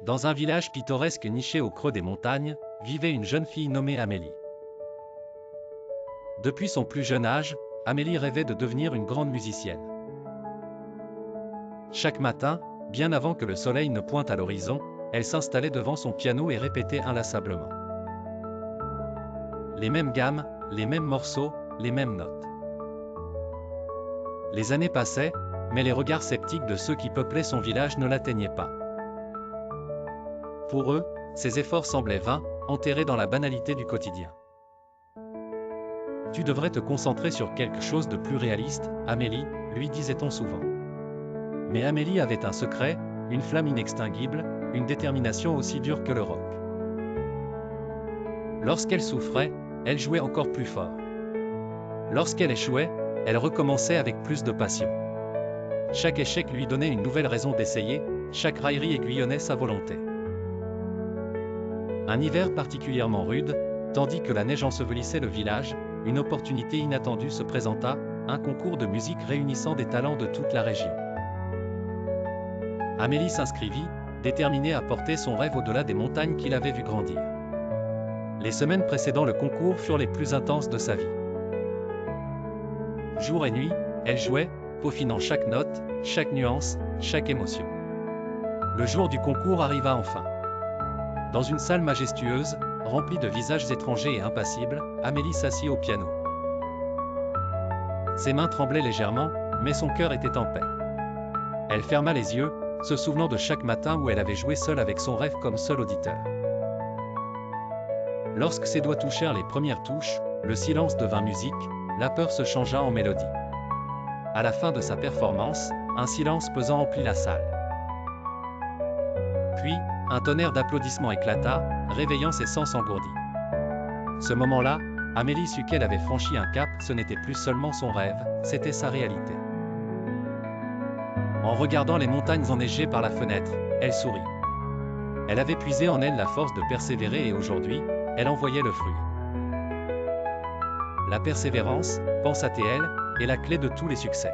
Dans un village pittoresque niché au creux des montagnes, vivait une jeune fille nommée Amélie. Depuis son plus jeune âge, Amélie rêvait de devenir une grande musicienne. Chaque matin, bien avant que le soleil ne pointe à l'horizon, elle s'installait devant son piano et répétait inlassablement. Les mêmes gammes, les mêmes morceaux, les mêmes notes. Les années passaient, mais les regards sceptiques de ceux qui peuplaient son village ne l'atteignaient pas. Pour eux, ses efforts semblaient vains, enterrés dans la banalité du quotidien. Tu devrais te concentrer sur quelque chose de plus réaliste, Amélie, lui disait-on souvent. Mais Amélie avait un secret, une flamme inextinguible, une détermination aussi dure que le roc. Lorsqu'elle souffrait, elle jouait encore plus fort. Lorsqu'elle échouait, elle recommençait avec plus de passion. Chaque échec lui donnait une nouvelle raison d'essayer, chaque raillerie aiguillonnait sa volonté. Un hiver particulièrement rude, tandis que la neige ensevelissait le village, une opportunité inattendue se présenta, un concours de musique réunissant des talents de toute la région. Amélie s'inscrivit, déterminée à porter son rêve au-delà des montagnes qu'il avait vues grandir. Les semaines précédant le concours furent les plus intenses de sa vie. Jour et nuit, elle jouait, peaufinant chaque note, chaque nuance, chaque émotion. Le jour du concours arriva enfin. Dans une salle majestueuse, remplie de visages étrangers et impassibles, Amélie s'assit au piano. Ses mains tremblaient légèrement, mais son cœur était en paix. Elle ferma les yeux, se souvenant de chaque matin où elle avait joué seule avec son rêve comme seul auditeur. Lorsque ses doigts touchèrent les premières touches, le silence devint musique, la peur se changea en mélodie. À la fin de sa performance, un silence pesant emplit la salle. Puis, un tonnerre d'applaudissements éclata, réveillant ses sens engourdis. Ce moment-là, Amélie sut qu'elle avait franchi un cap, ce n'était plus seulement son rêve, c'était sa réalité. En regardant les montagnes enneigées par la fenêtre, elle sourit. Elle avait puisé en elle la force de persévérer et aujourd'hui, elle en voyait le fruit. La persévérance, pensa-t-elle, est la clé de tous les succès.